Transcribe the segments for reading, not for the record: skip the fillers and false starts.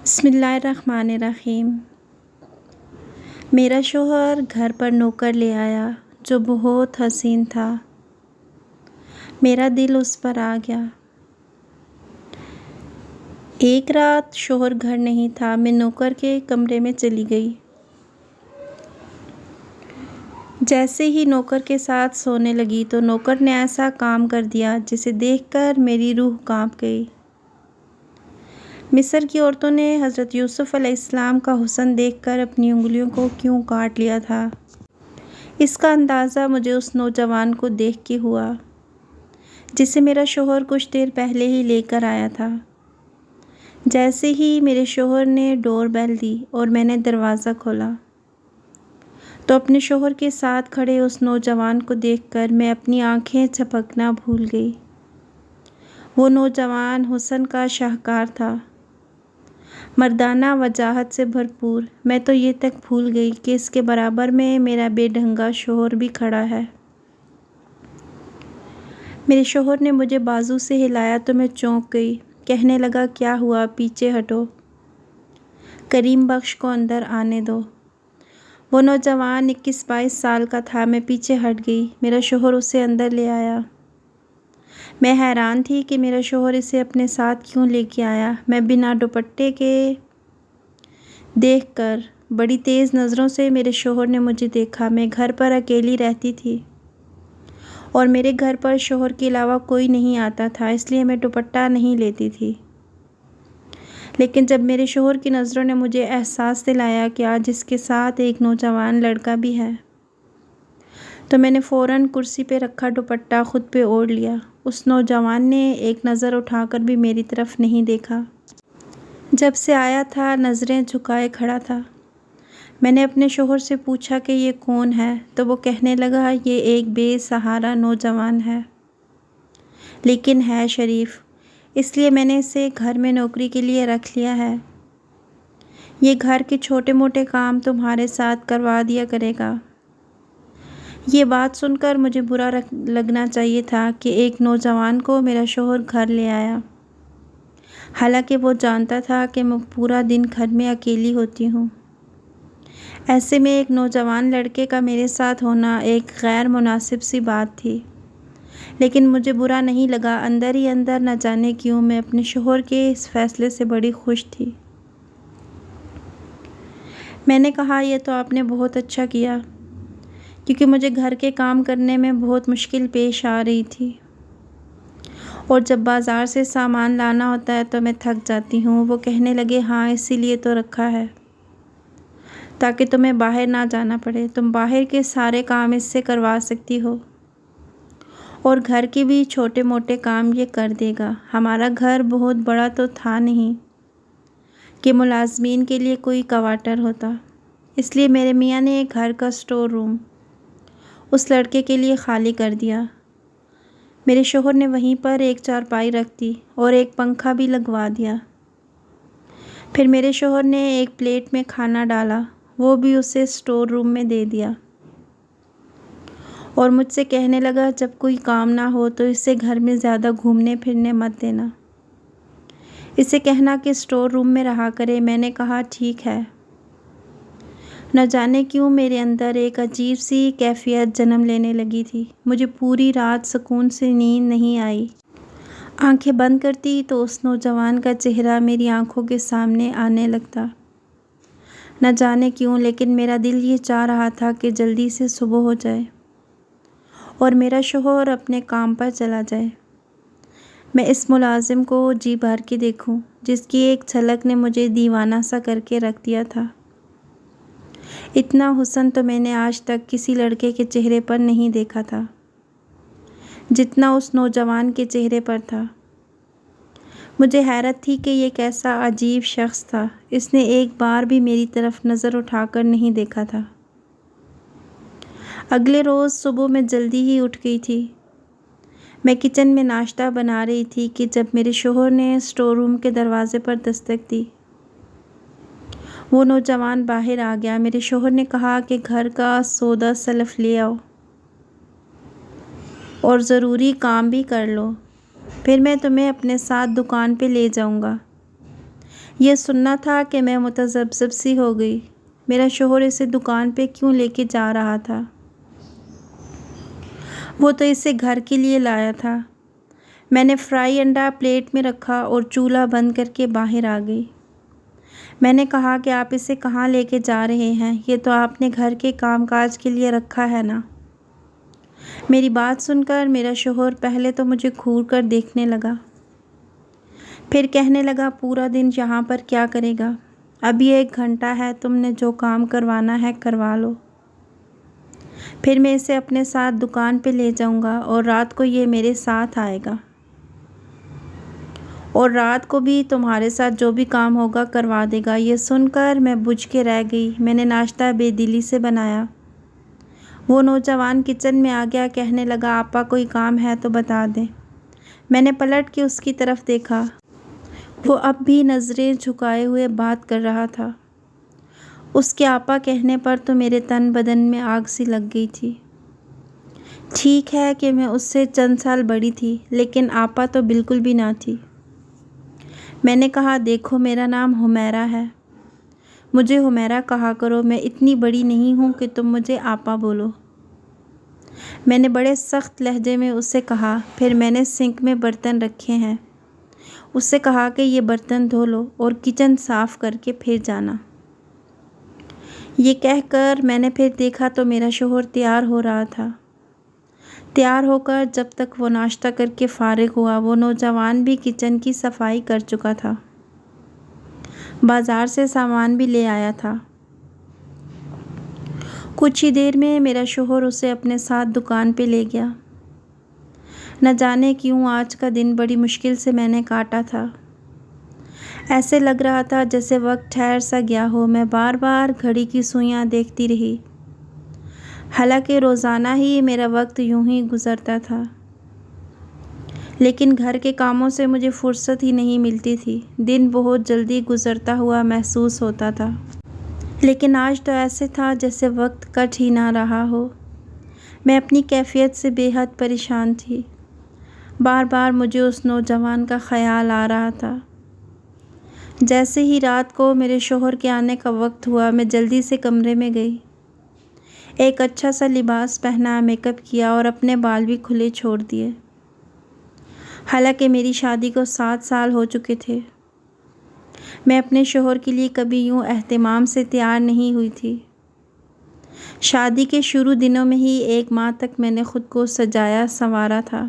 بسم اللہ الرحمن الرحیم۔ میرا شوہر گھر پر نوکر لے آیا جو بہت حسین تھا۔ میرا دل اس پر آ گیا۔ ایک رات شوہر گھر نہیں تھا، میں نوکر کے کمرے میں چلی گئی۔ جیسے ہی نوکر کے ساتھ سونے لگی تو نوکر نے ایسا کام کر دیا جسے دیکھ کر میری روح کانپ گئی۔ مصر کی عورتوں نے حضرت یوسف علیہ السلام کا حسن دیکھ کر اپنی انگلیوں کو کیوں کاٹ لیا تھا، اس کا اندازہ مجھے اس نوجوان کو دیکھ کے ہوا جسے میرا شوہر کچھ دیر پہلے ہی لے کر آیا تھا۔ جیسے ہی میرے شوہر نے ڈور بیل دی اور میں نے دروازہ کھولا تو اپنے شوہر کے ساتھ کھڑے اس نوجوان کو دیکھ کر میں اپنی آنکھیں جھپکنا بھول گئی۔ وہ نوجوان حسن کا شاہکار تھا، مردانہ وجاہت سے بھرپور۔ میں تو یہ تک بھول گئی کہ اس کے برابر میں میرا بے ڈھنگا شوہر بھی کھڑا ہے۔ میرے شوہر نے مجھے بازو سے ہلایا تو میں چونک گئی۔ کہنے لگا، کیا ہوا، پیچھے ہٹو، کریم بخش کو اندر آنے دو۔ وہ نوجوان 21-22 سال کا تھا۔ میں پیچھے ہٹ گئی۔ میرا شوہر اسے اندر لے آیا۔ میں حیران تھی کہ میرا شوہر اسے اپنے ساتھ کیوں لے کے آیا۔ میں بنا دوپٹے کے دیکھ کر بڑی تیز نظروں سے میرے شوہر نے مجھے دیکھا۔ میں گھر پر اکیلی رہتی تھی اور میرے گھر پر شوہر کے علاوہ کوئی نہیں آتا تھا، اس لیے میں دوپٹہ نہیں لیتی تھی۔ لیکن جب میرے شوہر کی نظروں نے مجھے احساس دلایا کہ آج اس کے ساتھ ایک نوجوان لڑکا بھی ہے تو میں نے فوراً کرسی پہ رکھا دوپٹہ خود پہ اوڑھ لیا۔ اس نوجوان نے ایک نظر اٹھا کر بھی میری طرف نہیں دیکھا۔ جب سے آیا تھا نظریں جھکائے کھڑا تھا۔ میں نے اپنے شوہر سے پوچھا کہ یہ کون ہے تو وہ کہنے لگا، یہ ایک بے سہارا نوجوان ہے لیکن ہے شریف، اس لیے میں نے اسے گھر میں نوکری کے لیے رکھ لیا ہے۔ یہ گھر کے چھوٹے موٹے کام تمہارے ساتھ کروا دیا کرے گا۔ یہ بات سن کر مجھے برا لگنا چاہیے تھا کہ ایک نوجوان کو میرا شوہر گھر لے آیا، حالانکہ وہ جانتا تھا کہ میں پورا دن گھر میں اکیلی ہوتی ہوں۔ ایسے میں ایک نوجوان لڑکے کا میرے ساتھ ہونا ایک غیر مناسب سی بات تھی، لیکن مجھے برا نہیں لگا۔ اندر ہی اندر نہ جانے کیوں میں اپنے شوہر کے اس فیصلے سے بڑی خوش تھی۔ میں نے کہا، یہ تو آپ نے بہت اچھا کیا، کیونکہ مجھے گھر کے کام کرنے میں بہت مشکل پیش آ رہی تھی اور جب بازار سے سامان لانا ہوتا ہے تو میں تھک جاتی ہوں۔ وہ کہنے لگے، ہاں اسی لیے تو رکھا ہے تاکہ تمہیں باہر نہ جانا پڑے، تم باہر کے سارے کام اس سے کروا سکتی ہو اور گھر کے بھی چھوٹے موٹے کام یہ کر دے گا۔ ہمارا گھر بہت بڑا تو تھا نہیں کہ ملازمین کے لیے کوئی کوارٹر ہوتا، اس لیے میرے میاں نے گھر کا اسٹور روم اس لڑکے کے لیے خالی کر دیا۔ میرے شوہر نے وہیں پر ایک چارپائی رکھ دی اور ایک پنکھا بھی لگوا دیا۔ پھر میرے شوہر نے ایک پلیٹ میں کھانا ڈالا، وہ بھی اسے اسٹور روم میں دے دیا اور مجھ سے کہنے لگا، جب کوئی کام نہ ہو تو اسے گھر میں زیادہ گھومنے پھرنے مت دینا، اسے کہنا کہ اسٹور روم میں رہا کرے۔ میں نے کہا، ٹھیک ہے۔ نہ جانے کیوں میرے اندر ایک عجیب سی کیفیت جنم لینے لگی تھی۔ مجھے پوری رات سکون سے نیند نہیں آئی۔ آنکھیں بند کرتی تو اس نوجوان کا چہرہ میری آنکھوں کے سامنے آنے لگتا۔ نہ جانے کیوں لیکن میرا دل یہ چاہ رہا تھا کہ جلدی سے صبح ہو جائے اور میرا شوہر اپنے کام پر چلا جائے، میں اس ملازم کو جی بھر کے دیکھوں جس کی ایک جھلک نے مجھے دیوانہ سا کر کے رکھ دیا تھا۔ اتنا حسن تو میں نے آج تک کسی لڑکے کے چہرے پر نہیں دیکھا تھا جتنا اس نوجوان کے چہرے پر تھا۔ مجھے حیرت تھی کہ یہ کیسا عجیب شخص تھا، اس نے ایک بار بھی میری طرف نظر اٹھا کر نہیں دیکھا تھا۔ اگلے روز صبح میں جلدی ہی اٹھ گئی تھی۔ میں کچن میں ناشتہ بنا رہی تھی کہ جب میرے شوہر نے اسٹور روم کے دروازے پر دستک دی۔ وہ نوجوان باہر آ گیا۔ میرے شوہر نے کہا کہ گھر کا سودا سلف لے آؤ اور ضروری کام بھی کر لو، پھر میں تمہیں اپنے ساتھ دکان پہ لے جاؤں گا۔ یہ سننا تھا کہ میں متذبذب سی ہو گئی۔ میرا شوہر اسے دکان پہ کیوں لے کے جا رہا تھا؟ وہ تو اسے گھر کے لیے لایا تھا۔ میں نے فرائی انڈا پلیٹ میں رکھا اور چولہا بند کر کے باہر آ گئی۔ میں نے کہا کہ آپ اسے کہاں لے کے جا رہے ہیں؟ یہ تو آپ نے گھر کے کام کاج کے لیے رکھا ہے نا۔ میری بات سن کر میرا شوہر پہلے تو مجھے گھور کر دیکھنے لگا، پھر کہنے لگا پورا دن یہاں پر کیا کرے گا؟ ابھی 1 گھنٹہ ہے، تم نے جو کام کروانا ہے کروا لو، پھر میں اسے اپنے ساتھ دکان پہ لے جاؤں گا اور رات کو یہ میرے ساتھ آئے گا، اور رات کو بھی تمہارے ساتھ جو بھی کام ہوگا کروا دے گا۔ یہ سن کر میں بجھ کے رہ گئی۔ میں نے ناشتہ بے دلی سے بنایا۔ وہ نوجوان کچن میں آ گیا، کہنے لگا آپا کوئی کام ہے تو بتا دیں۔ میں نے پلٹ کے اس کی طرف دیکھا، وہ اب بھی نظریں جھکائے ہوئے بات کر رہا تھا۔ اس کے آپا کہنے پر تو میرے تن بدن میں آگ سی لگ گئی تھی۔ ٹھیک ہے کہ میں اس سے چند سال بڑی تھی، لیکن آپا تو بالکل بھی نہ تھی۔ میں نے کہا دیکھو میرا نام حمیرہ ہے، مجھے حمیرہ کہا کرو، میں اتنی بڑی نہیں ہوں کہ تم مجھے آپا بولو۔ میں نے بڑے سخت لہجے میں اس سے کہا۔ پھر میں نے سنک میں برتن رکھے ہیں، اس سے کہا کہ یہ برتن دھو لو اور کچن صاف کر کے پھر جانا۔ یہ کہہ کر میں نے پھر دیکھا تو میرا شوہر تیار ہو رہا تھا۔ تیار ہو کر جب تک وہ ناشتہ کر کے فارغ ہوا، وہ نوجوان بھی کچن کی صفائی کر چکا تھا، بازار سے سامان بھی لے آیا تھا۔ کچھ ہی دیر میں میرا شوہر اسے اپنے ساتھ دکان پہ لے گیا۔ نہ جانے کیوں آج کا دن بڑی مشکل سے میں نے کاٹا تھا۔ ایسے لگ رہا تھا جیسے وقت ٹھہر سا گیا ہو۔ میں بار بار گھڑی کی سوئیاں دیکھتی رہی، حالانکہ روزانہ ہی میرا وقت یوں ہی گزرتا تھا، لیکن گھر کے کاموں سے مجھے فرصت ہی نہیں ملتی تھی۔ دن بہت جلدی گزرتا ہوا محسوس ہوتا تھا، لیکن آج تو ایسے تھا جیسے وقت کٹ ہی نہ رہا ہو۔ میں اپنی کیفیت سے بے حد پریشان تھی۔ بار بار مجھے اس نوجوان کا خیال آ رہا تھا۔ جیسے ہی رات کو میرے شوہر کے آنے کا وقت ہوا، میں جلدی سے کمرے میں گئی، ایک اچھا سا لباس پہنا، میک اپ کیا اور اپنے بال بھی کھلے چھوڑ دیے۔ حالانکہ میری شادی کو 7 سال ہو چکے تھے، میں اپنے شوہر کے لیے کبھی یوں اہتمام سے تیار نہیں ہوئی تھی۔ شادی کے شروع دنوں میں ہی 1 ماہ تک میں نے خود کو سجایا سنوارا تھا،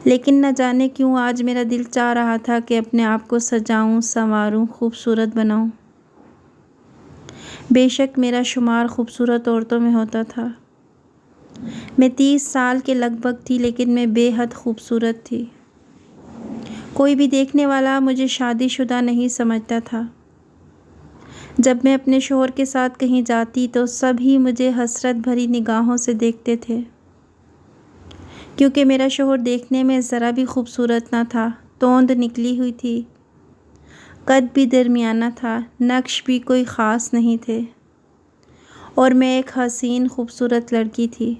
لیکن نہ جانے کیوں آج میرا دل چاہ رہا تھا کہ اپنے آپ کو سجاؤں، سنواروں، خوبصورت بناؤں۔ بے شک میرا شمار خوبصورت عورتوں میں ہوتا تھا۔ میں 30 سال کے لگ بھگ تھی، لیکن میں بے حد خوبصورت تھی۔ کوئی بھی دیکھنے والا مجھے شادی شدہ نہیں سمجھتا تھا۔ جب میں اپنے شوہر کے ساتھ کہیں جاتی تو سب ہی مجھے حسرت بھری نگاہوں سے دیکھتے تھے، کیونکہ میرا شوہر دیکھنے میں ذرا بھی خوبصورت نہ تھا۔ توند نکلی ہوئی تھی، قد بھی درمیانہ تھا، نقش بھی کوئی خاص نہیں تھے، اور میں ایک حسین خوبصورت لڑکی تھی۔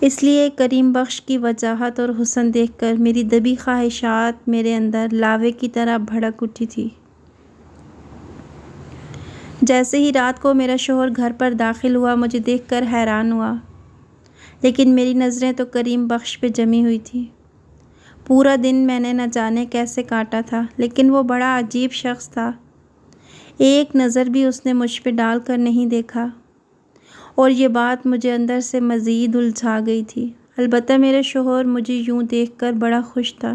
اس لیے کریم بخش کی وجاہت اور حسن دیکھ کر میری دبی خواہشات میرے اندر لاوے کی طرح بھڑک اٹھی تھی۔ جیسے ہی رات کو میرا شوہر گھر پر داخل ہوا، مجھے دیکھ کر حیران ہوا، لیکن میری نظریں تو کریم بخش پہ جمی ہوئی تھی۔ پورا دن میں نے نہ جانے کیسے کاٹا تھا، لیکن وہ بڑا عجیب شخص تھا۔ ایک نظر بھی اس نے مجھ پہ ڈال کر نہیں دیکھا، اور یہ بات مجھے اندر سے مزید الجھا گئی تھی۔ البتہ میرا شوہر مجھے یوں دیکھ کر بڑا خوش تھا۔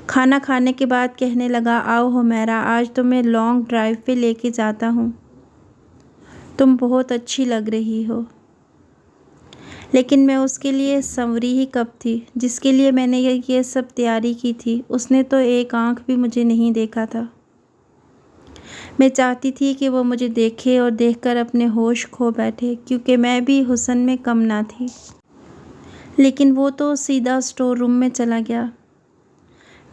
کھانا کھانے کے بعد کہنے لگا آؤ حمیرہ، آج تمہیں لانگ ڈرائیو پہ لے کے جاتا ہوں، تم بہت اچھی لگ رہی ہو۔ لیکن میں اس کے لیے سنوری ہی کب تھی جس کے لیے میں نے یہ سب تیاری کی تھی؟ اس نے تو ایک آنکھ بھی مجھے نہیں دیکھا تھا۔ میں چاہتی تھی کہ وہ مجھے دیکھے اور دیکھ کر اپنے ہوش کھو بیٹھے، کیونکہ میں بھی حسن میں کم نہ تھی، لیکن وہ تو سیدھا اسٹور روم میں چلا گیا۔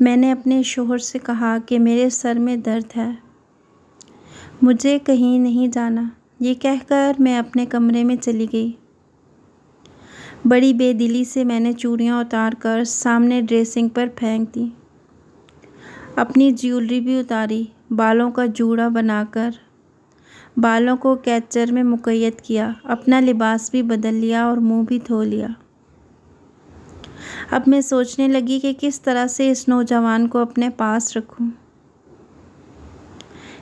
میں نے اپنے شوہر سے کہا کہ میرے سر میں درد ہے، مجھے کہیں نہیں جانا۔ یہ کہہ کر میں اپنے کمرے میں چلی گئی۔ بڑی بے دلی سے میں نے چوڑیاں اتار کر سامنے ڈریسنگ پر پھینک دیں۔ اپنی جیولری بھی اتاری، بالوں کا جوڑا بنا کر بالوں کو کیچر میں مقید کیا، اپنا لباس بھی بدل لیا اور منہ بھی دھو لیا۔ اب میں سوچنے لگی کہ کس طرح سے اس نوجوان کو اپنے پاس رکھوں۔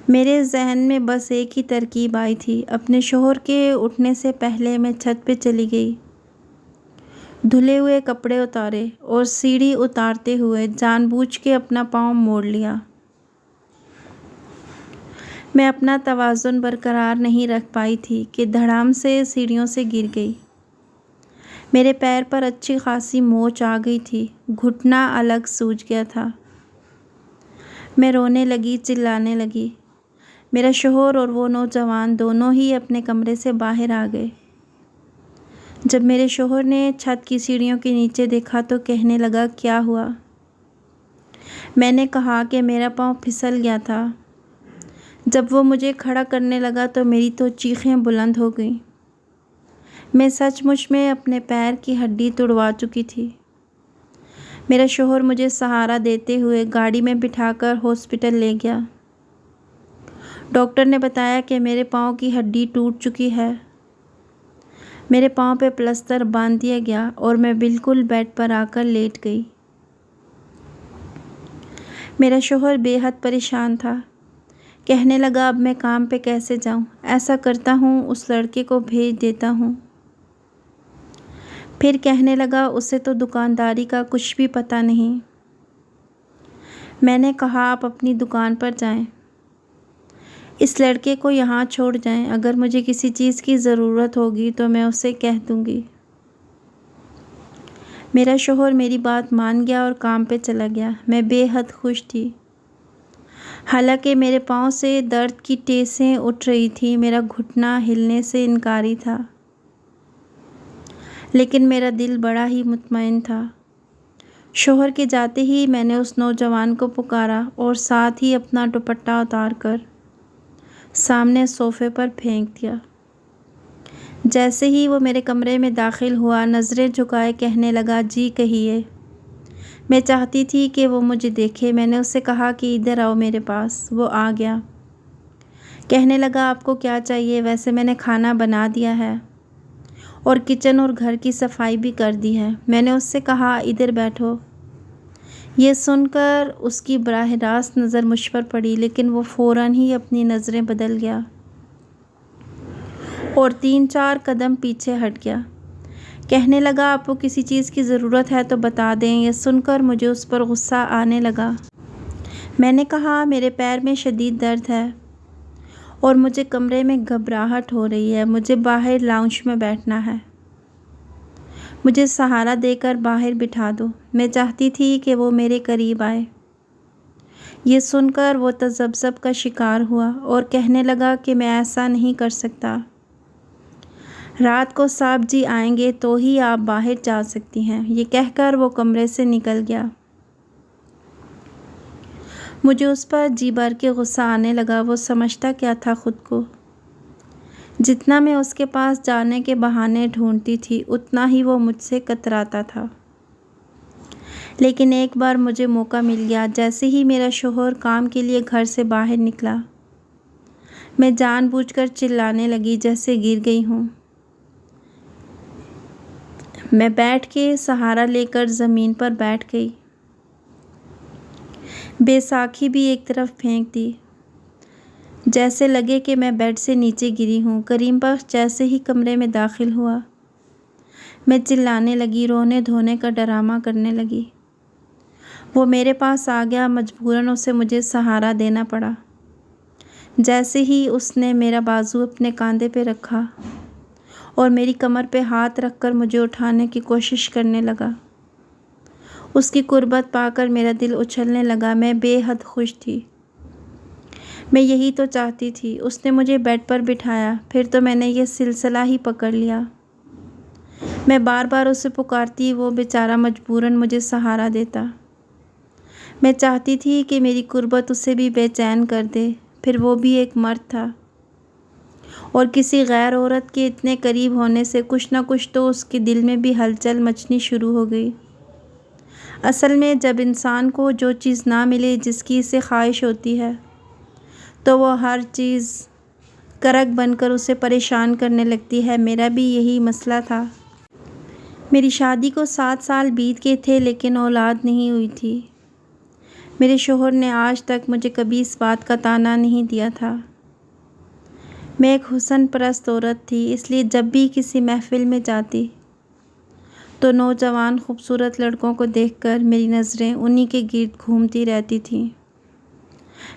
میرے ذہن میں بس ایک ہی ترکیب آئی تھی، اپنے شوہر کے اٹھنے سے پہلے میں چھت پہ چلی گئی، دھلے ہوئے کپڑے اتارے اور سیڑھی اتارتے ہوئے جان بوجھ کے اپنا پاؤں موڑ لیا۔ میں اپنا توازن برقرار نہیں رکھ پائی تھی کہ دھڑام سے سیڑھیوں سے گر گئی۔ میرے پیر پر اچھی خاصی موچ آ گئی تھی، گھٹنا الگ سوج گیا تھا۔ میں رونے لگی، چلانے لگی۔ میرا شوہر اور وہ نوجوان دونوں ہی اپنے کمرے سے باہر آ گئے۔ جب میرے شوہر نے چھت کی سیڑھیوں کے نیچے دیکھا تو کہنے لگا، کیا ہوا؟ میں نے کہا کہ میرا پاؤں پھسل گیا تھا۔ جب وہ مجھے کھڑا کرنے لگا تو میری تو چیخیں بلند ہو گئیں۔ میں سچ مچ میں اپنے پیر کی ہڈی توڑوا چکی تھی۔ میرا شوہر مجھے سہارا دیتے ہوئے گاڑی میں بٹھا کر ہاسپٹل لے گیا۔ ڈاکٹر نے بتایا کہ میرے پاؤں کی ہڈی ٹوٹ چکی ہے۔ میرے پاؤں پہ پلسٹر باندھ دیا گیا اور میں بالکل بیڈ پر آ کر لیٹ گئی۔ میرا شوہر بے حد پریشان تھا۔ کہنے لگا، اب میں کام پہ کیسے جاؤں؟ ایسا کرتا ہوں، اس لڑکے کو بھیج دیتا ہوں۔ پھر کہنے لگا، اسے تو دکانداری کا کچھ بھی پتہ نہیں۔ میں نے کہا، آپ اپنی دکان پر جائیں، اس لڑکے کو یہاں چھوڑ جائیں، اگر مجھے کسی چیز کی ضرورت ہوگی تو میں اسے کہہ دوں گی۔ میرا شوہر میری بات مان گیا اور کام پہ چلا گیا۔ میں بے حد خوش تھی۔ حالانکہ میرے پاؤں سے درد کی ٹیسیں اٹھ رہی تھیں، میرا گھٹنا ہلنے سے انکاری تھا، لیکن میرا دل بڑا ہی مطمئن تھا۔ شوہر کے جاتے ہی میں نے اس نوجوان کو پکارا اور ساتھ ہی اپنا دوپٹہ اتار کر سامنے صوفے پر پھینک دیا۔ جیسے ہی وہ میرے کمرے میں داخل ہوا، نظریں جھکائے کہنے لگا، جی کہیے۔ میں چاہتی تھی کہ وہ مجھے دیکھے۔ میں نے اس سے کہا کہ ادھر آؤ میرے پاس۔ وہ آ گیا۔ کہنے لگا، آپ کو کیا چاہیے؟ ویسے میں نے کھانا بنا دیا ہے اور کچن اور گھر کی صفائی بھی کر دی ہے۔ میں نے اس سے کہا، ادھر بیٹھو۔ یہ سن کر اس کی براہ راست نظر مجھ پر پڑی، لیکن وہ فوراً ہی اپنی نظریں بدل گیا اور 3-4 قدم پیچھے ہٹ گیا۔ کہنے لگا، آپ کو کسی چیز کی ضرورت ہے تو بتا دیں۔ یہ سن کر مجھے اس پر غصہ آنے لگا۔ میں نے کہا، میرے پیر میں شدید درد ہے اور مجھے کمرے میں گھبراہٹ ہو رہی ہے، مجھے باہر لاؤنج میں بیٹھنا ہے۔ مجھے سہارا دے کر باہر بٹھا دو۔ میں چاہتی تھی کہ وہ میرے قریب آئے۔ یہ سن کر وہ تذبذب کا شکار ہوا اور کہنے لگا کہ میں ایسا نہیں کر سکتا۔ رات کو صاحب جی آئیں گے تو ہی آپ باہر جا سکتی ہیں۔ یہ کہہ کر وہ کمرے سے نکل گیا۔ مجھے اس پر جی بھر کے غصہ آنے لگا۔ وہ سمجھتا کیا تھا خود کو؟ جتنا میں اس کے پاس جانے کے بہانے ڈھونڈتی تھی، اتنا ہی وہ مجھ سے کتراتا تھا۔ لیکن ایک بار مجھے موقع مل گیا۔ جیسے ہی میرا شوہر کام کے لیے گھر سے باہر نکلا، میں جان بوجھ کر چلانے لگی جیسے گر گئی ہوں۔ میں بیٹھ کے سہارا لے کر زمین پر بیٹھ گئی، بیساکھی بھی ایک طرف پھینک دی، جیسے لگے کہ میں بیڈ سے نیچے گری ہوں۔ کریم بخش جیسے ہی کمرے میں داخل ہوا، میں چلانے لگی، رونے دھونے کا ڈرامہ کرنے لگی۔ وہ میرے پاس آ گیا، مجبوراً اسے مجھے سہارا دینا پڑا۔ جیسے ہی اس نے میرا بازو اپنے کاندھے پہ رکھا اور میری کمر پہ ہاتھ رکھ کر مجھے اٹھانے کی کوشش کرنے لگا، اس کی قربت پا کر میرا دل اچھلنے لگا۔ میں بے حد خوش تھی۔ میں یہی تو چاہتی تھی۔ اس نے مجھے بیڈ پر بٹھایا، پھر تو میں نے یہ سلسلہ ہی پکڑ لیا۔ میں بار بار اسے پکارتی، وہ بیچارہ مجبوراً مجھے سہارا دیتا۔ میں چاہتی تھی کہ میری قربت اسے بھی بے چین کر دے، پھر وہ بھی ایک مرد تھا اور کسی غیر عورت کے اتنے قریب ہونے سے کچھ نہ کچھ تو اس کے دل میں بھی ہلچل مچنی شروع ہو گئی۔ اصل میں جب انسان کو جو چیز نہ ملے جس کی اسے خواہش ہوتی ہے تو وہ ہر چیز کرک بن کر اسے پریشان کرنے لگتی ہے۔ میرا بھی یہی مسئلہ تھا۔ میری شادی کو 7 سال بیت گئے تھے لیکن اولاد نہیں ہوئی تھی۔ میرے شوہر نے آج تک مجھے کبھی اس بات کا طعنہ نہیں دیا تھا۔ میں ایک حسن پرست عورت تھی، اس لیے جب بھی کسی محفل میں جاتی تو نوجوان خوبصورت لڑکوں کو دیکھ کر میری نظریں انہی کے گرد گھومتی رہتی تھیں۔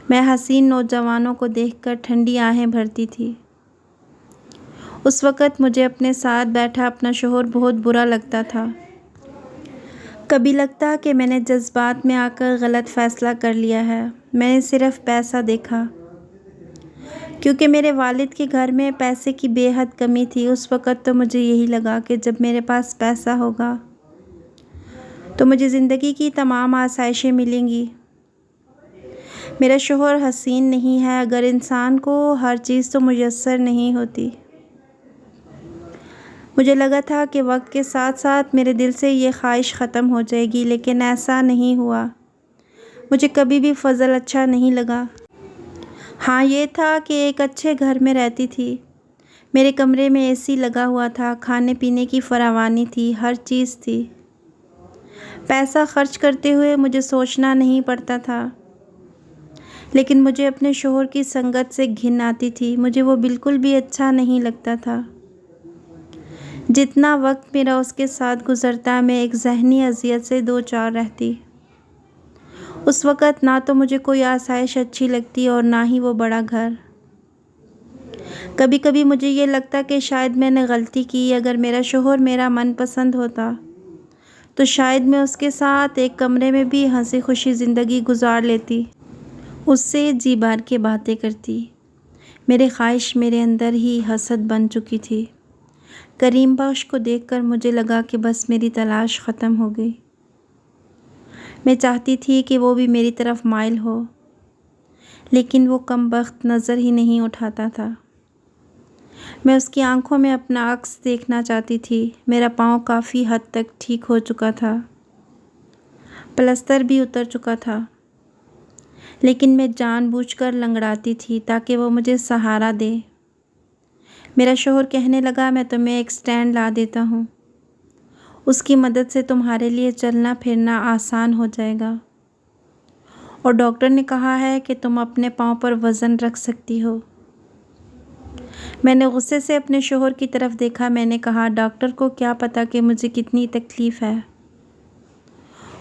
میں حسین نوجوانوں کو دیکھ کر ٹھنڈی آہیں بھرتی تھی۔ اس وقت مجھے اپنے ساتھ بیٹھا اپنا شوہر بہت برا لگتا تھا۔ کبھی لگتا کہ میں نے جذبات میں آ کر غلط فیصلہ کر لیا ہے۔ میں نے صرف پیسہ دیکھا، کیونکہ میرے والد کے گھر میں پیسے کی بے حد کمی تھی۔ اس وقت تو مجھے یہی لگا کہ جب میرے پاس پیسہ ہوگا تو مجھے زندگی کی تمام آسائشیں ملیں گی۔ میرا شوہر حسین نہیں ہے، اگر انسان کو ہر چیز تو میسر نہیں ہوتی۔ مجھے لگا تھا کہ وقت کے ساتھ ساتھ میرے دل سے یہ خواہش ختم ہو جائے گی، لیکن ایسا نہیں ہوا۔ مجھے کبھی بھی فضل اچھا نہیں لگا۔ ہاں، یہ تھا کہ ایک اچھے گھر میں رہتی تھی۔ میرے کمرے میں اے سی لگا ہوا تھا، کھانے پینے کی فراوانی تھی، ہر چیز تھی۔ پیسہ خرچ کرتے ہوئے مجھے سوچنا نہیں پڑتا تھا، لیکن مجھے اپنے شوہر کی سنگت سے گھن آتی تھی۔ مجھے وہ بالکل بھی اچھا نہیں لگتا تھا۔ جتنا وقت میرا اس کے ساتھ گزرتا میں ایک ذہنی اذیت سے دوچار رہتی۔ اس وقت نہ تو مجھے کوئی آسائش اچھی لگتی اور نہ ہی وہ بڑا گھر۔ کبھی کبھی مجھے یہ لگتا کہ شاید میں نے غلطی کی۔ اگر میرا شوہر میرا من پسند ہوتا تو شاید میں اس کے ساتھ ایک کمرے میں بھی ہنسی خوشی زندگی گزار لیتی، اس سے جی بھر کے باتیں کرتی۔ میری خواہش میرے اندر ہی حسد بن چکی تھی۔ کریم بخش کو دیکھ کر مجھے لگا کہ بس میری تلاش ختم ہو گئی۔ میں چاہتی تھی کہ وہ بھی میری طرف مائل ہو، لیکن وہ کم بخت نظر ہی نہیں اٹھاتا تھا۔ میں اس کی آنکھوں میں اپنا عکس دیکھنا چاہتی تھی۔ میرا پاؤں کافی حد تک ٹھیک ہو چکا تھا، پلستر بھی اتر چکا تھا، لیکن میں جان بوجھ کر لنگڑاتی تھی تاکہ وہ مجھے سہارا دے۔ میرا شوہر کہنے لگا، میں تمہیں ایک سٹینڈ لا دیتا ہوں، اس کی مدد سے تمہارے لیے چلنا پھرنا آسان ہو جائے گا، اور ڈاکٹر نے کہا ہے کہ تم اپنے پاؤں پر وزن رکھ سکتی ہو۔ میں نے غصے سے اپنے شوہر کی طرف دیکھا۔ میں نے کہا، ڈاکٹر کو کیا پتا کہ مجھے کتنی تکلیف ہے؟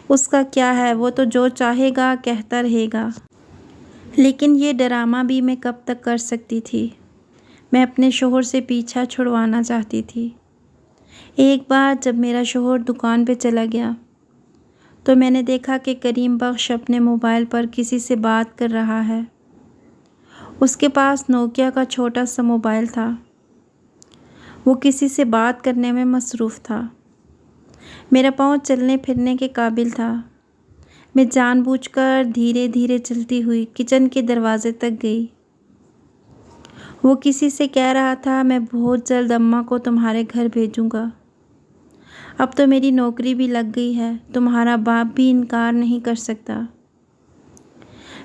اس کا کیا ہے، وہ تو جو چاہے گا کہتا رہے گا۔ لیکن یہ ڈرامہ بھی میں کب تک کر سکتی تھی؟ میں اپنے شوہر سے پیچھا چھڑوانا چاہتی تھی۔ ایک بار جب میرا شوہر دکان پہ چلا گیا تو میں نے دیکھا کہ کریم بخش اپنے موبائل پر کسی سے بات کر رہا ہے۔ اس کے پاس نوکیا کا چھوٹا سا موبائل تھا۔ وہ کسی سے بات کرنے میں مصروف تھا۔ میرا پاؤں چلنے پھرنے کے قابل تھا۔ میں جان بوجھ کر دھیرے دھیرے چلتی ہوئی کچن کے دروازے تک گئی۔ وہ کسی سے کہہ رہا تھا، میں بہت جلد اماں کو تمہارے گھر بھیجوں گا۔ اب تو میری نوکری بھی لگ گئی ہے، تمہارا باپ بھی انکار نہیں کر سکتا۔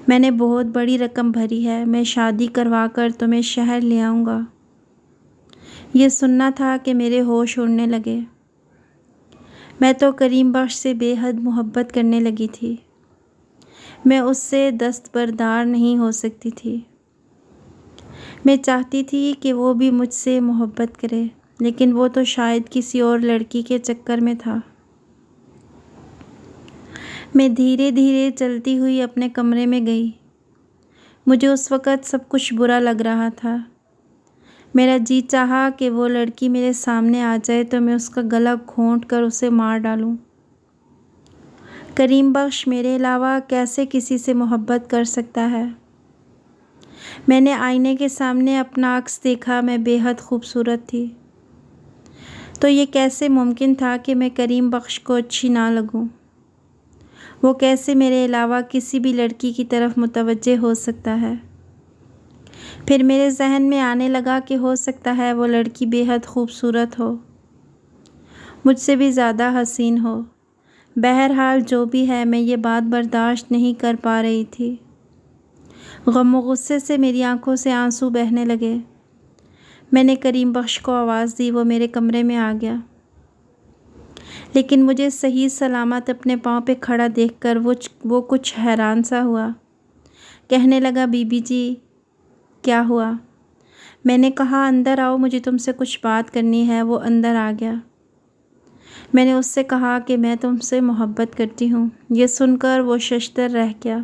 میں نے بہت بڑی رقم بھری ہے، میں شادی کروا کر تمہیں شہر لے آؤں گا۔ یہ سننا تھا کہ میرے ہوش اڑنے لگے۔ میں تو کریم بخش سے بے حد محبت کرنے لگی تھی۔ میں اس سے دستبردار نہیں ہو سکتی تھی۔ میں چاہتی تھی کہ وہ بھی مجھ سے محبت کرے، لیکن وہ تو شاید کسی اور لڑکی کے چکر میں تھا۔ میں دھیرے دھیرے چلتی ہوئی اپنے کمرے میں گئی۔ مجھے اس وقت سب کچھ برا لگ رہا تھا۔ میرا جی چاہا کہ وہ لڑکی میرے سامنے آ جائے تو میں اس کا گلا گھونٹ کر اسے مار ڈالوں۔ کریم بخش میرے علاوہ کیسے کسی سے محبت کر سکتا ہے؟ میں نے آئینے کے سامنے اپنا عکس دیکھا، میں بے حد خوبصورت تھی۔ تو یہ کیسے ممکن تھا کہ میں کریم بخش کو اچھی نہ لگوں؟ وہ کیسے میرے علاوہ کسی بھی لڑکی کی طرف متوجہ ہو سکتا ہے؟ پھر میرے ذہن میں آنے لگا کہ ہو سکتا ہے وہ لڑکی بے حد خوبصورت ہو، مجھ سے بھی زیادہ حسین ہو۔ بہرحال جو بھی ہے میں یہ بات برداشت نہیں کر پا رہی تھی۔ غم و غصے سے میری آنکھوں سے آنسو بہنے لگے۔ میں نے کریم بخش کو آواز دی، وہ میرے کمرے میں آ گیا، لیکن مجھے صحیح سلامت اپنے پاؤں پہ کھڑا دیکھ کر وہ کچھ حیران سا ہوا۔ کہنے لگا، بی بی جی کیا ہوا؟ میں نے کہا، اندر آؤ، مجھے تم سے کچھ بات کرنی ہے۔ وہ اندر آ گیا۔ میں نے اس سے کہا کہ میں تم سے محبت کرتی ہوں۔ یہ سن کر وہ ششدر رہ گیا۔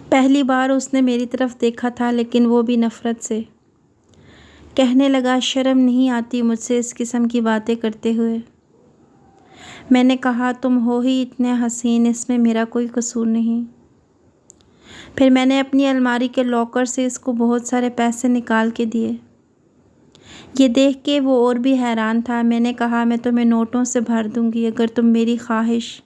پہلی بار اس نے میری طرف دیکھا تھا، لیکن وہ بھی نفرت سے۔ کہنے لگا، شرم نہیں آتی مجھ سے اس قسم کی باتیں کرتے ہوئے؟ میں نے کہا، تم ہو ہی اتنے حسین، اس میں میرا کوئی قصور نہیں۔ پھر میں نے اپنی الماری کے لاکر سے اس کو بہت سارے پیسے نکال کے دیے۔ یہ دیکھ کے وہ اور بھی حیران تھا۔ میں نے کہا، میں تمہیں نوٹوں سے بھر دوں گی اگر تم میری خواہش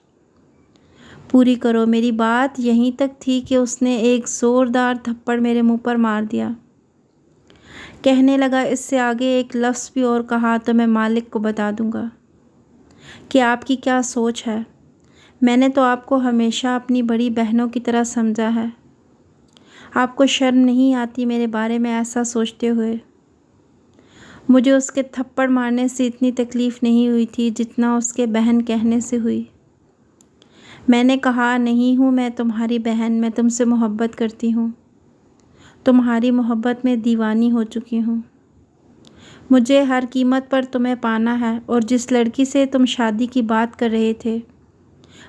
پوری کرو۔ میری بات یہیں تک تھی کہ اس نے ایک زوردار تھپڑ میرے منہ پر مار دیا۔ کہنے لگا، اس سے آگے ایک لفظ بھی اور کہا تو میں مالک کو بتا دوں گا کہ آپ کی کیا سوچ ہے۔ میں نے تو آپ کو ہمیشہ اپنی بڑی بہنوں کی طرح سمجھا ہے۔ آپ کو شرم نہیں آتی میرے بارے میں ایسا سوچتے ہوئے؟ مجھے اس کے تھپڑ مارنے سے اتنی تکلیف نہیں ہوئی تھی جتنا اس کے بہن کہنے سے ہوئی۔ میں نے کہا، نہیں ہوں میں تمہاری بہن، میں تم سے محبت کرتی ہوں، تمہاری محبت میں دیوانی ہو چکی ہوں۔ مجھے ہر قیمت پر تمہیں پانا ہے، اور جس لڑکی سے تم شادی کی بات کر رہے تھے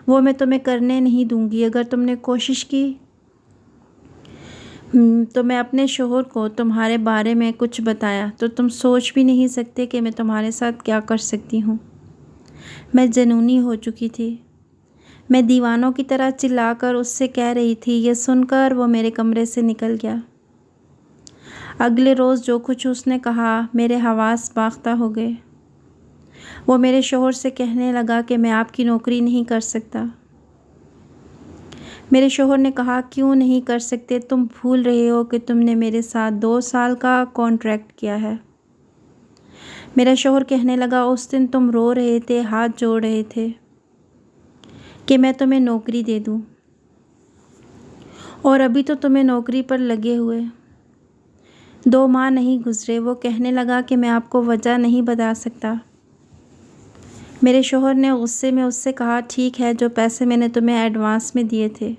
وہ میں تمہیں کرنے نہیں دوں گی۔ اگر تم نے کوشش کی تو میں اپنے شوہر کو تمہارے بارے میں کچھ بتایا تو تم سوچ بھی نہیں سکتے کہ میں تمہارے ساتھ کیا کر سکتی ہوں۔ میں جنونی ہو چکی تھی۔ میں دیوانوں کی طرح چلا کر اس سے کہہ رہی تھی۔ یہ سن کر وہ میرے کمرے سے نکل گیا۔ اگلے روز جو کچھ اس نے کہا میرے حواس باختہ ہو گئے۔ وہ میرے شوہر سے کہنے لگا کہ میں آپ کی نوکری نہیں کر سکتا۔ میرے شوہر نے کہا، کیوں نہیں کر سکتے؟ تم بھول رہے ہو کہ تم نے میرے ساتھ 2 سال کا کانٹریکٹ کیا ہے۔ میرا شوہر کہنے لگا، اس دن تم رو رہے تھے، ہاتھ جوڑ رہے تھے کہ میں تمہیں نوکری دے دوں، اور ابھی تو تمہیں نوکری پر لگے ہوئے 2 ماہ نہیں گزرے۔ وہ کہنے لگا کہ میں آپ کو وجہ نہیں بتا سکتا۔ میرے شوہر نے غصے میں اس سے کہا، ٹھیک ہے، جو پیسے میں نے تمہیں ایڈوانس میں دیے تھے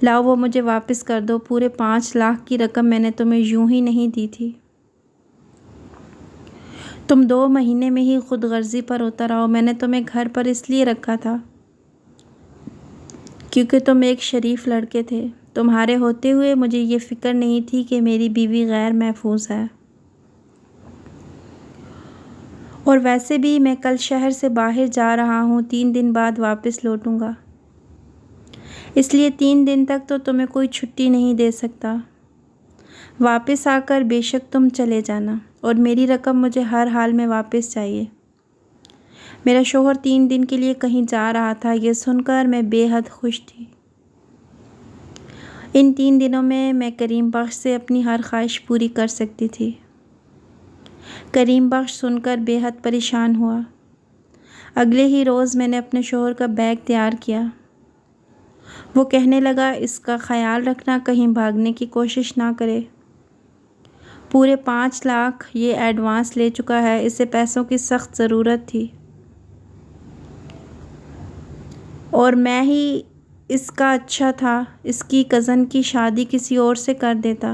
لاؤ، وہ مجھے واپس کر دو۔ پورے 5 لاکھ کی رقم میں نے تمہیں یوں ہی نہیں دی تھی۔ تم 2 مہینے میں ہی خود غرضی پر اتر آؤ۔ میں نے تمہیں گھر پر اس لیے رکھا تھا کیونکہ تم ایک شریف لڑکے تھے۔ تمہارے ہوتے ہوئے مجھے یہ فکر نہیں تھی کہ میری بیوی غیر محفوظ ہے، اور ویسے بھی میں کل شہر سے باہر جا رہا ہوں، 3 دن بعد واپس لوٹوں گا، اس لیے 3 دن تک تو تمہیں کوئی چھٹی نہیں دے سکتا۔ واپس آ کر بے شک تم چلے جانا، اور میری رقم مجھے ہر حال میں واپس چاہیے۔ میرا شوہر 3 دن کے لیے کہیں جا رہا تھا۔ یہ سن کر میں بے حد خوش تھی۔ ان 3 دنوں میں کریم بخش سے اپنی ہر خواہش پوری کر سکتی تھی۔ کریم بخش سن کر بے حد پریشان ہوا۔ اگلے ہی روز میں نے اپنے شوہر کا بیگ تیار کیا۔ وہ کہنے لگا، اس کا خیال رکھنا کہیں بھاگنے کی کوشش نہ کرے۔ پورے 5 لاکھ یہ ایڈوانس لے چکا ہے، اسے پیسوں کی سخت ضرورت تھی، اور میں ہی اس کا اچھا تھا اس کی کزن کی شادی کسی اور سے کر دیتا۔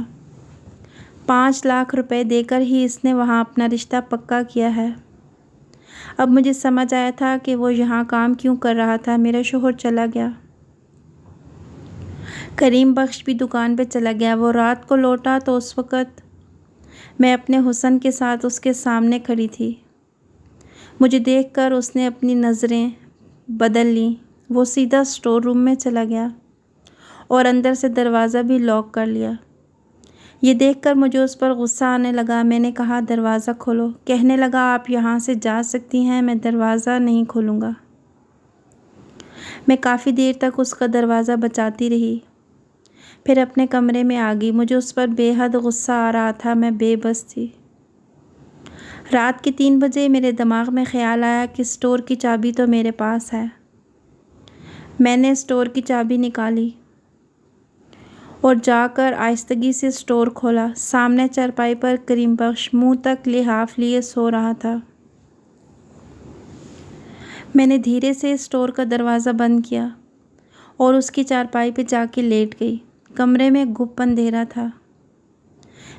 5 لاکھ روپے دے کر ہی اس نے وہاں اپنا رشتہ پکا کیا ہے۔ اب مجھے سمجھ آیا تھا کہ وہ یہاں کام کیوں کر رہا تھا۔ میرا شوہر چلا گیا۔ کریم بخش بھی دکان پہ چلا گیا۔ وہ رات کو لوٹا تو اس وقت میں اپنے حسن کے ساتھ اس کے سامنے کھڑی تھی۔ مجھے دیکھ کر اس نے اپنی نظریں بدل لیں۔ وہ سیدھا اسٹور روم میں چلا گیا اور اندر سے دروازہ بھی لاک کر لیا۔ یہ دیکھ کر مجھے اس پر غصہ آنے لگا۔ میں نے کہا، دروازہ کھولو۔ کہنے لگا، آپ یہاں سے جا سکتی ہیں، میں دروازہ نہیں کھولوں گا۔ میں کافی دیر تک اس کا دروازہ بجاتی رہی، پھر اپنے کمرے میں آ گئی۔ مجھے اس پر بے حد غصہ آ رہا تھا، میں بے بس تھی۔ رات کے 3 بجے میرے دماغ میں خیال آیا کہ اسٹور کی چابی تو میرے پاس ہے۔ میں نے اسٹور کی چابی نکالی اور جا کر آہستگی سے اسٹور کھولا۔ سامنے چارپائی پر کریم بخش منہ تک لحاف لیے سو رہا تھا۔ میں نے دھیرے سے اسٹور کا دروازہ بند کیا اور اس کی چارپائی پہ جا کے لیٹ گئی۔ کمرے میں گپ اندھیرا تھا۔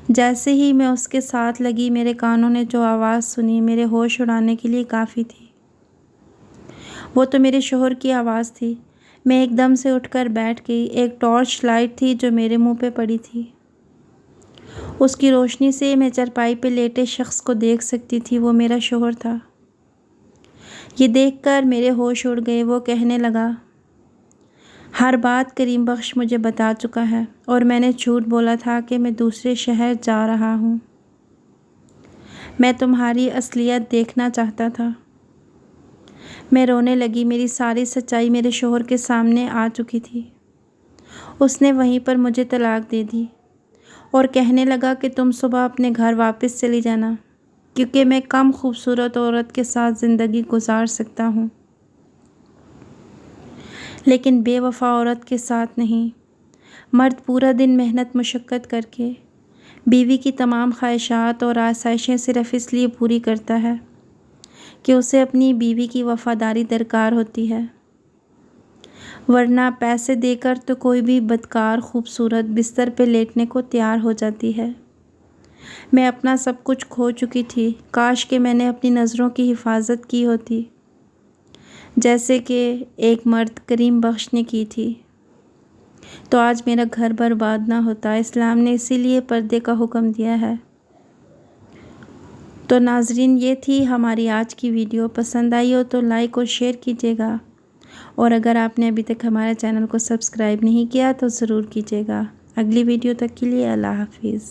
جیسے ہی میں اس کے ساتھ لگی، میرے کانوں نے جو آواز سنی میرے ہوش اڑانے کے لیے کافی تھی۔ وہ تو میرے شوہر کی آواز تھی۔ میں ایک دم سے اٹھ کر بیٹھ گئی۔ ایک ٹارچ لائٹ تھی جو میرے منہ پہ پڑی تھی۔ اس کی روشنی سے میں چارپائی پہ لیٹے شخص کو دیکھ سکتی تھی۔ وہ میرا شوہر تھا۔ یہ دیکھ کر میرے ہوش اڑ گئے۔ وہ کہنے لگا، ہر بات کریم بخش مجھے بتا چکا ہے اور میں نے جھوٹ بولا تھا کہ میں دوسرے شہر جا رہا ہوں۔ میں تمہاری اصلیت دیکھنا چاہتا تھا۔ میں رونے لگی۔ میری ساری سچائی میرے شوہر کے سامنے آ چکی تھی۔ اس نے وہیں پر مجھے طلاق دے دی اور کہنے لگا کہ تم صبح اپنے گھر واپس چلی جانا، کیونکہ میں کم خوبصورت عورت کے ساتھ زندگی گزار سکتا ہوں، لیکن بے وفا عورت کے ساتھ نہیں۔ مرد پورا دن محنت مشقت کر کے بیوی کی تمام خواہشات اور آسائشیں صرف اس لیے پوری کرتا ہے کہ اسے اپنی بیوی کی وفاداری درکار ہوتی ہے، ورنہ پیسے دے کر تو کوئی بھی بدکار خوبصورت بستر پہ لیٹنے کو تیار ہو جاتی ہے۔ میں اپنا سب کچھ کھو چکی تھی۔ کاش کہ میں نے اپنی نظروں کی حفاظت کی ہوتی، جیسے کہ ایک مرد کریم بخش نے کی تھی، تو آج میرا گھر برباد نہ ہوتا۔ اسلام نے اسی لیے پردے کا حکم دیا ہے۔ تو ناظرین، یہ تھی ہماری آج کی ویڈیو۔ پسند آئی ہو تو لائک اور شیئر کیجیے گا، اور اگر آپ نے ابھی تک ہمارے چینل کو سبسکرائب نہیں کیا تو ضرور کیجیے گا۔ اگلی ویڈیو تک کے لیے اللہ حافظ۔